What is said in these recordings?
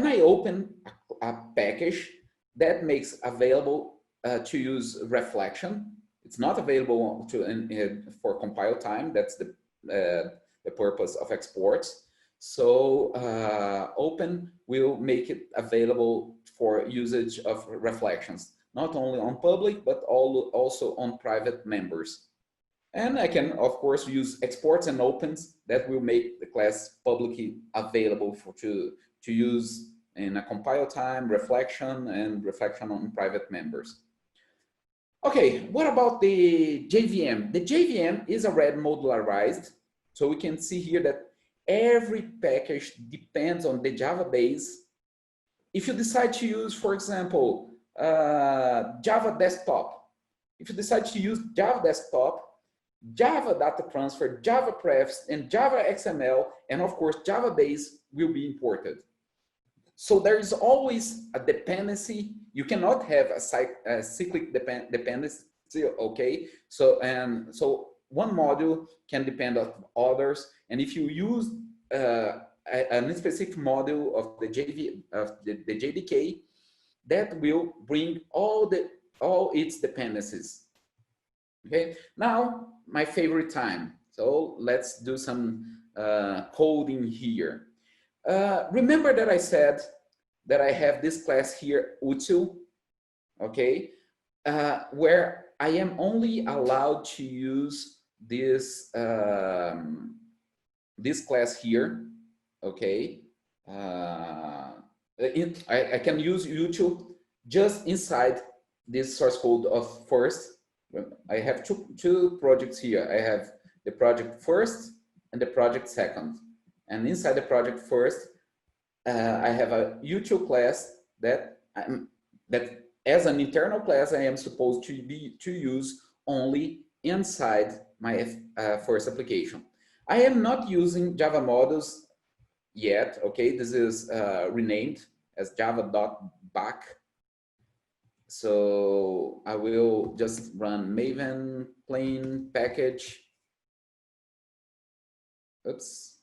when I open a package that makes available to use reflection, it's not available for compile time. That's the purpose of exports. So open will make it available for usage of reflections, not only on public, but also on private members. And I can, of course, use exports and opens that will make the class publicly available to use in a compile time, reflection, and reflection on private members. Okay, what about the JVM? The JVM is already modularized. So we can see here that every package depends on the Java base. If you decide to use, for example, Java Desktop, if you decide to use Java Desktop, Java Data Transfer, Java Prefs, and Java XML, and of course, Java Base will be imported. So there is always a dependency. You cannot have a cyclic dependency, okay? So one module can depend on others, and if you use a specific module of the JDK, that will bring all its dependencies. Okay, now my favorite time. So let's do some coding here. Remember that I said that I have this class here, util, okay, where I am only allowed to use this this class here, okay. I can use util just inside this source code of first. I have two projects here. I have the project first and the project second. And inside the project first, I have a util class that as an internal class, I am supposed to use only inside my first application. I am not using Java modules yet. Okay, this is renamed as java.back. So I will just run Maven plain package. Oops.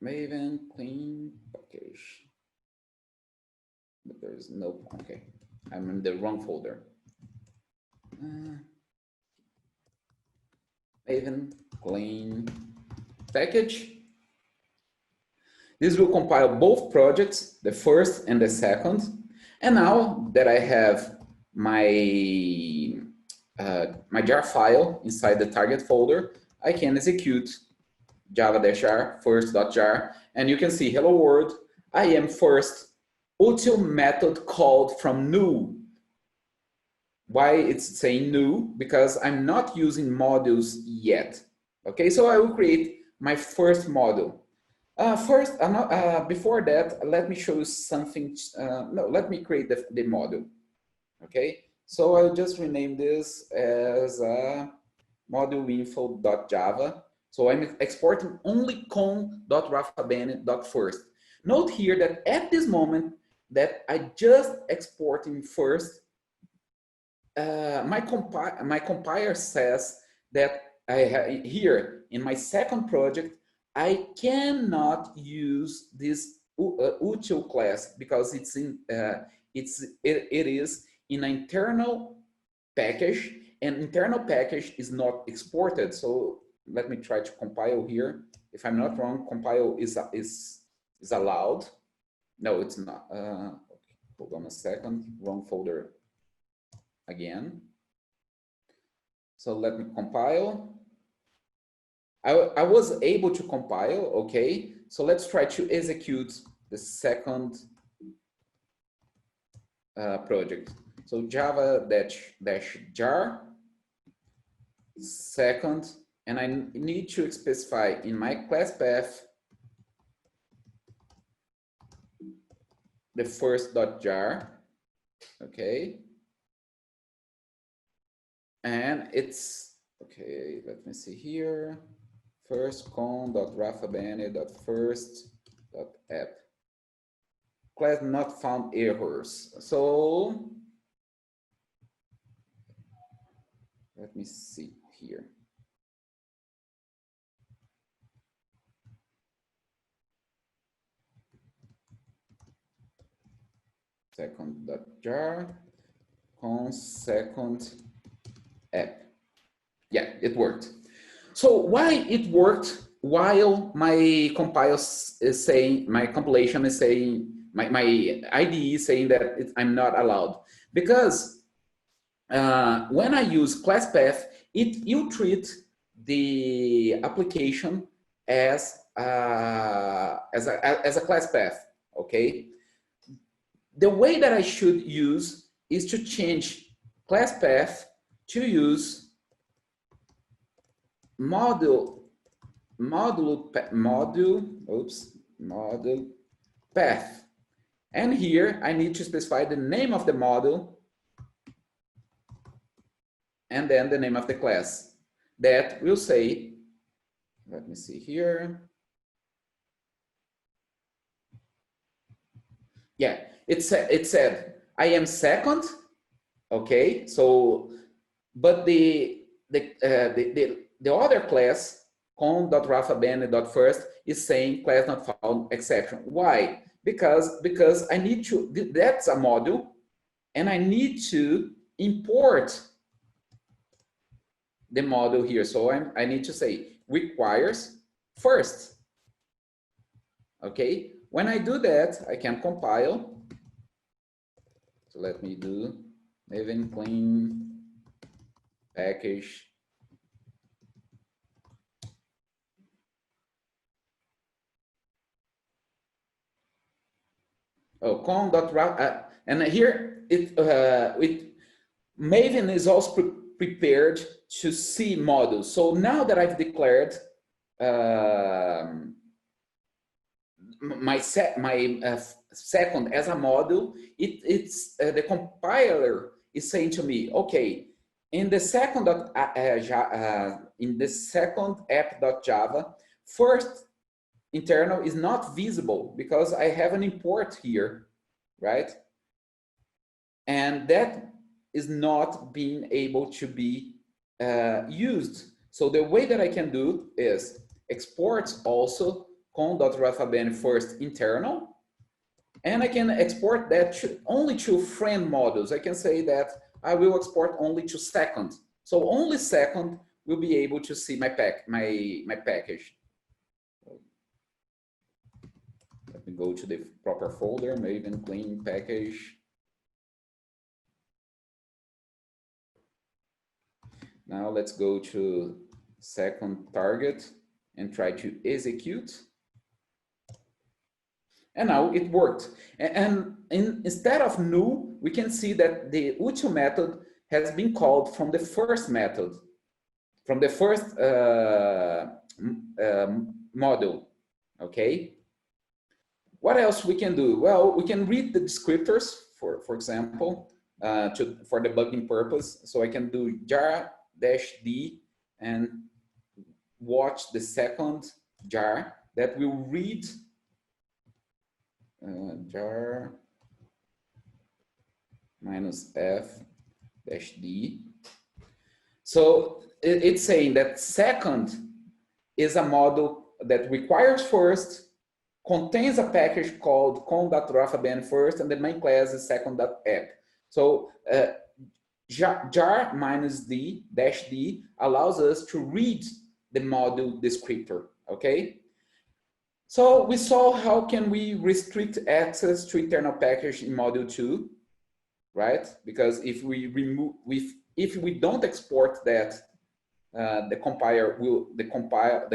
Maven clean package. But there's no, okay. I'm in the wrong folder. Maven clean package. This will compile both projects, the first and the second. And now that I have my my jar file inside the target folder, I can execute java-jar first.jar, and you can see, hello world, I am first util method called from new. Why it's saying new? Because I'm not using modules yet. Okay, so I will create my first module. Before that, let me show you something. No, let me create the module. Okay, so I'll just rename this as moduleinfo.java. So I'm exporting only con.rafabene.first. Note here that at this moment that I just exporting first, my compiler says that here in my second project, I cannot use this util class because it is in an internal package, and internal package is not exported. So let me try to compile here. If I'm not wrong, compile is allowed. No, it's not. Okay, hold on a second. Wrong folder again. So let me compile. I was able to compile, okay. So let's try to execute the second project. So java-jar second, and I need to specify in my class path the first.jar, okay. And it's, okay, let me see here. First con.rafabene.first.app. Class not found errors. So let me see here. second.jar con second app. Yeah, it worked. So why it worked while my compile is saying, my compilation is saying, my IDE is saying that I'm not allowed? Because when I use class path, you treat the application as a class path, okay? The way that I should use is to change class path to use module path. And here I need to specify the name of the module and then the name of the class. That will say, let me see here. Yeah, it said I am second, okay? So, but the other class, con.rafaben.first, is saying class not found exception. Why? Because I need to, that's a module, and I need to import the module here. So I need to say requires first. Okay, when I do that, I can compile. So let me do Maven clean package. Oh, and here Maven is also prepared to see modules. So now that I've declared my second as a module, it's the compiler is saying to me, okay, in the second app.java, first internal is not visible because I have an import here, right? And that is not being able to be used. So the way that I can do is export also con.rafaben first internal, and I can export that only to friend modules. I can say that I will export only to second. So only second will be able to see my package. Let me go to the proper folder, Maven clean package. Now let's go to second target and try to execute. And now it worked. And instead of new, we can see that the util method has been called from the first method, from the first module, okay? What else we can do? Well, we can read the descriptors, for example, for debugging purpose. So I can do jar-d and watch the second jar that will read jar -f-d. So it's saying that second is a module that requires first, contains a package called con.rafaben first, and the main class is second.app. So jar -d allows us to read the module descriptor, okay? So we saw how can we restrict access to internal package in module 2, right? Because if we remove, if we don't export that, the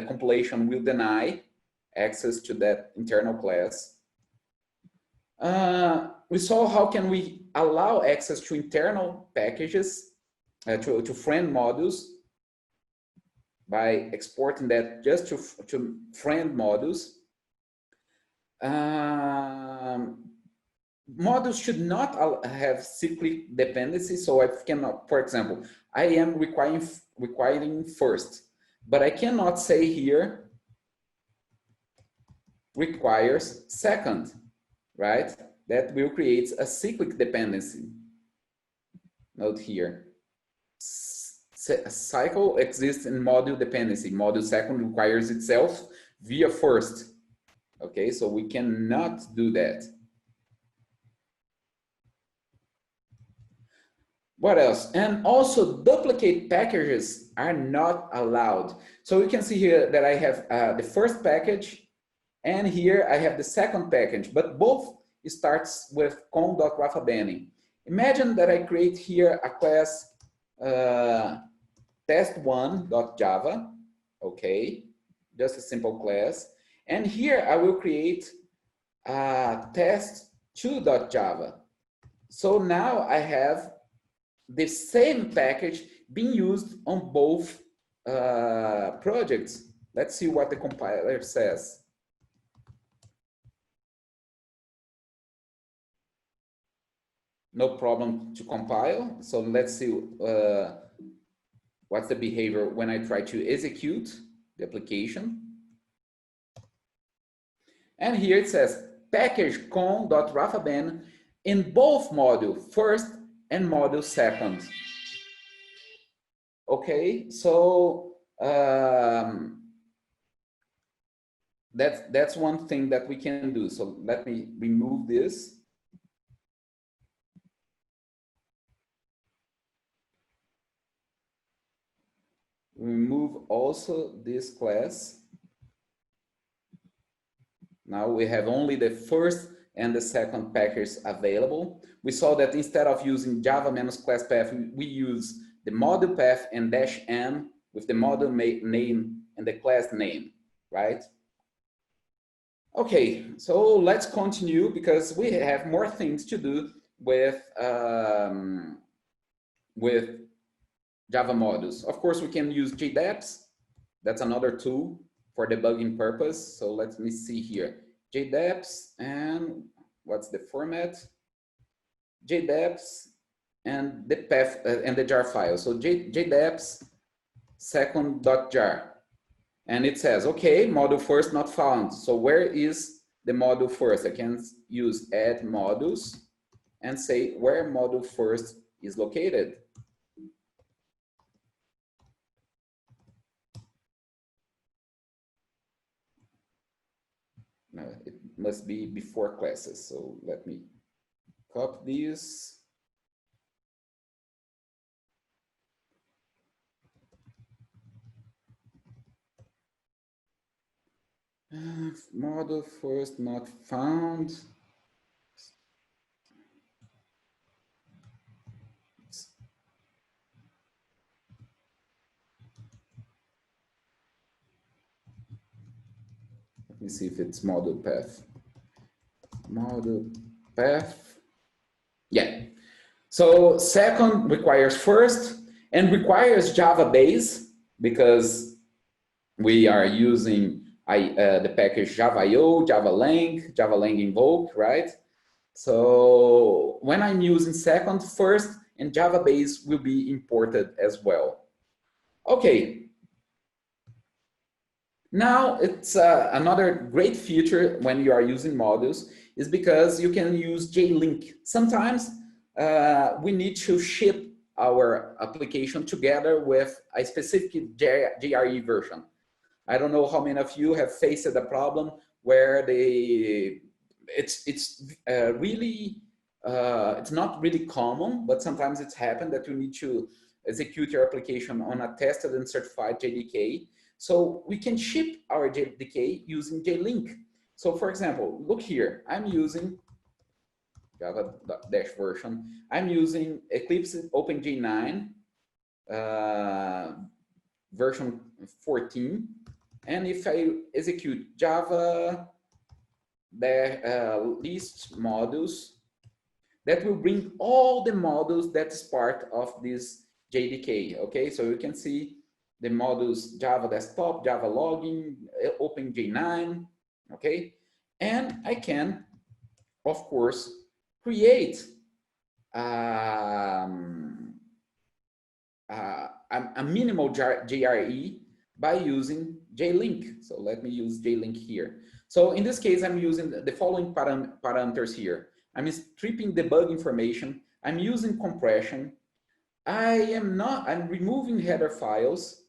compilation will deny access to that internal class. We saw how can we allow access to internal packages, to friend modules, by exporting that just to friend modules. Modules should not have cyclic dependency. So I cannot, for example, I am requiring first, but I cannot say here requires second, right? That will create a cyclic dependency. Note here, cycle exists in module dependency. Module second requires itself via first. Okay, so we cannot do that. What else? And also duplicate packages are not allowed. So you can see here that I have the first package, and here I have the second package, but both starts with con.rafabenin. Imagine that I create here a class test1.java, okay, just a simple class. And here I will create test2.java. So now I have the same package being used on both projects. Let's see what the compiler says. No problem to compile. So let's see what's the behavior when I try to execute the application. And here it says package con.rafaben in both module first and module second. Okay, so that's one thing that we can do. So let me remove this. Remove also this class. Now we have only the first and the second package available. We saw that instead of using Java-class path, we use the module path and -m with the module name and the class name, right? Okay, so let's continue because we have more things to do with Java modules. Of course, we can use JDEPs. That's another tool for debugging purpose. So let me see here. JDEPs and what's the format? JDEPs and the path and the jar file. So JDEPs second.jar. And it says, okay, module first not found. So where is the module first? I can use add modules and say where module first is located. It must be before classes. So let me copy this. Model first not found. Let me see if it's model path. Model path. Yeah. So second requires first and requires Java base because we are using the package java.io, java.lang invoke, right? So when I'm using second, first and Java base will be imported as well. Okay. Now it's another great feature when you are using modules is because you can use JLink. Sometimes we need to ship our application together with a specific JRE version. I don't know how many of you have faced a problem where it's not really common, but sometimes it's happened that you need to execute your application on a tested and certified JDK. So we can ship our JDK using JLink. So for example, look here, I'm using Java-version. I'm using Eclipse OpenJ9 version 14. And if I execute Java list modules, that will bring all the modules that's part of this JDK. Okay, so you can see the modules Java Desktop, Java Login, OpenJ9. Okay, and I can, of course, create a minimal JRE by using JLink. So let me use JLink here. So in this case, I'm using the following parameters here. I'm stripping debug information. I'm using compression. I'm removing header files.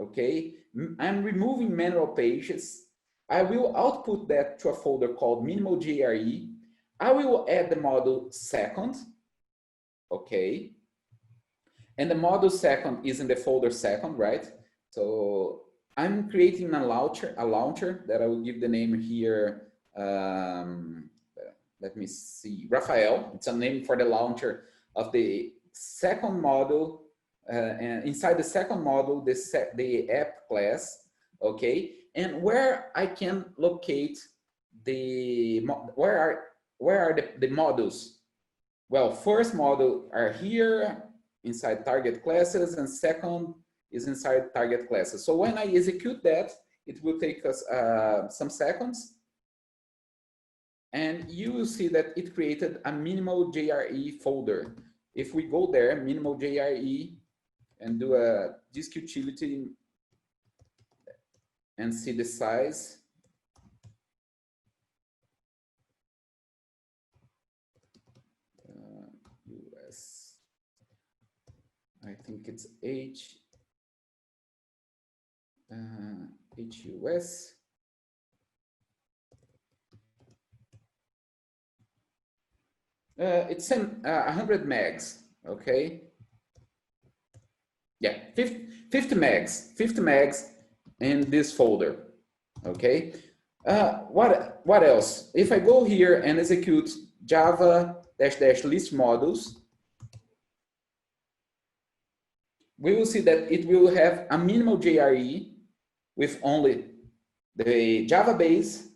Okay. I'm removing manual pages. I will output that to a folder called minimal JRE. I will add the module second. okay? And the module second is in the folder second, right? So I'm creating a launcher that I will give the name here. Let me see, Rafael. It's a name for the launcher of the second module. And inside the second module, the app class, okay? And where I can locate where are the modules? Well, first module are here inside target classes, and second is inside target classes. So when I execute that, it will take us some seconds, and you will see that it created a minimal JRE folder. If we go there, minimal JRE, and do a disk utility and see the size, US, I think it's HUS. It's 100 megs, okay? Yeah, 50 megs in this folder, okay? What else? If I go here and execute Java --list modules, we will see that it will have a minimal JRE with only the Java base,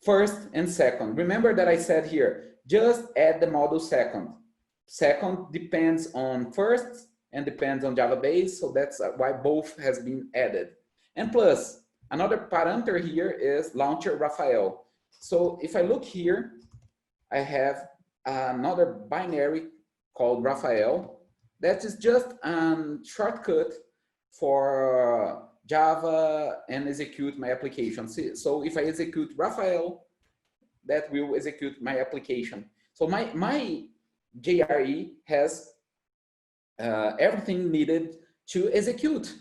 first and second. Remember that I said here, just add the module second. Second depends on first and depends on Java base, so that's why both has been added. And plus, another parameter here is launcher Rafael. So if I look here, I have another binary called Rafael. That is just a shortcut for Java and execute my application. So if I execute Rafael, that will execute my application. So my JRE has everything needed to execute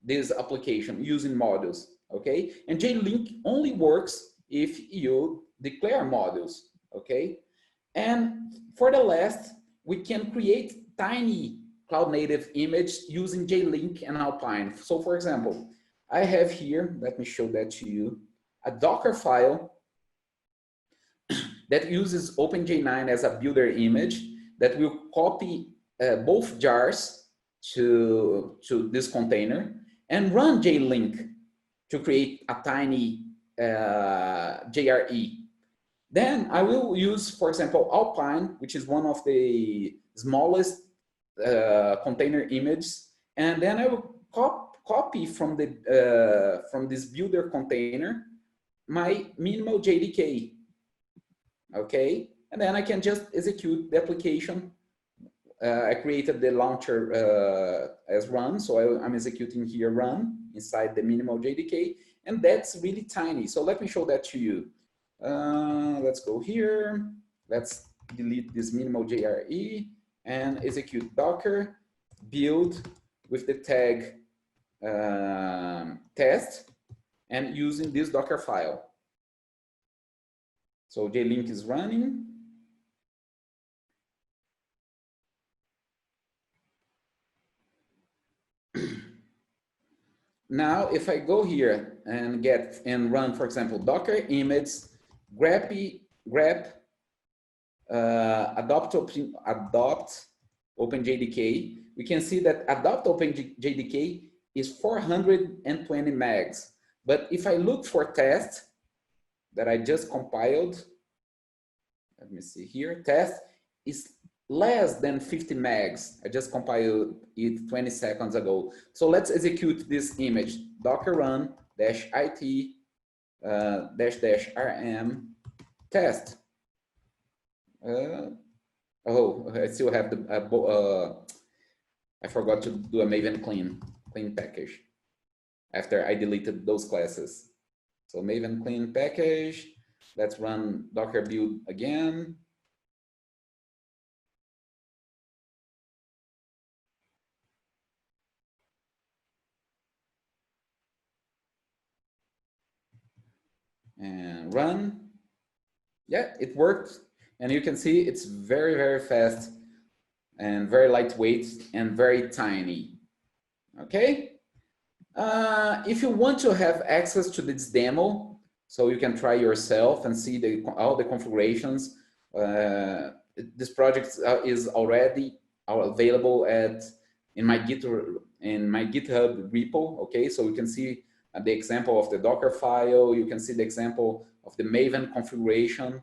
this application using modules, okay? And JLink only works if you declare modules, okay? And for the last, we can create tiny cloud native image using JLink and Alpine. So for example, I have here, let me show that to you, a Docker file that uses OpenJ9 as a builder image that will copy both jars to this container and run JLink to create a tiny JRE. Then I will use, for example, Alpine, which is one of the smallest container images, and then I will copy from this builder container my minimal JDK. Okay, and then I can just execute the application. I created the launcher as run, so I'm executing here run inside the minimal JDK, and that's really tiny. So let me show that to you. Let's go here. Let's delete this minimal JRE and execute Docker build with the tag test and using this Docker file. So JLink is running. Now, if I go here and get and run, for example, Docker image, grep adopt OpenJDK, we can see that adopt OpenJDK is 420 megs. But if I look for test that I just compiled, let me see here, test is less than 50 megs. I just compiled it 20 seconds ago. So let's execute this image, docker run -it -rm test. Oh, I still have the, I forgot to do a Maven clean package after I deleted those classes. So Maven clean package, let's run Docker build again. And run. Yeah, it worked. And you can see it's very, very fast. and very lightweight and very tiny. Okay. If you want to have access to this demo, so you can try yourself and see all the configurations, this project is already available in my GitHub repo. Okay, so you can see the example of the Docker file. You can see the example of the Maven configuration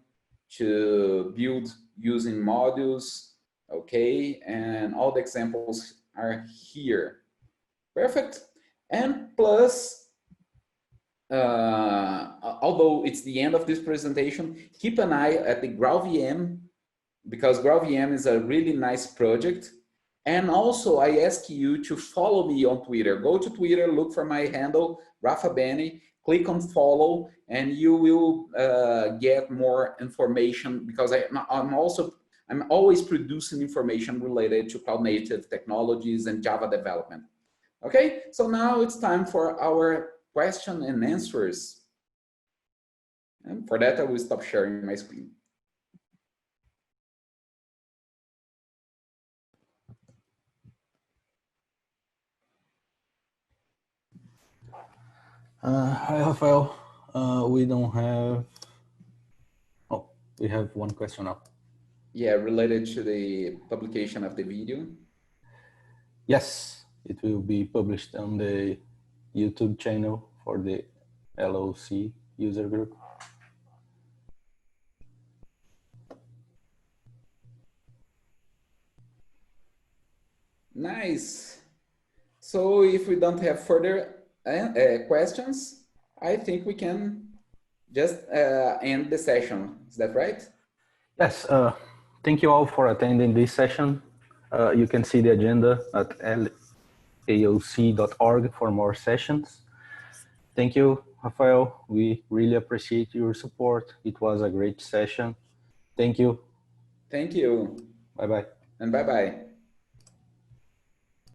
to build using modules. Okay, and all the examples are here. Perfect. And plus, although it's the end of this presentation, keep an eye at the GraalVM, because GraalVM is a really nice project. And also, I ask you to follow me on Twitter. Go to Twitter, look for my handle, Rafa Benny, click on follow, and you will get more information, because I'm always producing information related to cloud native technologies and Java development. Okay, so now it's time for our question and answers. And for that, I will stop sharing my screen. Hi, Rafael. We don't have... Oh, we have one question now. Yeah, related to the publication of the video. Yes, it will be published on the YouTube channel for the LOC user group. Nice. So if we don't have further questions, I think we can just end the session. Is that right? Yes, thank you all for attending this session. You can see the agenda at laoc.org for more sessions. Thank you, Rafael. We really appreciate your support. It was a great session. Thank you. Thank you. Bye-bye. And bye-bye.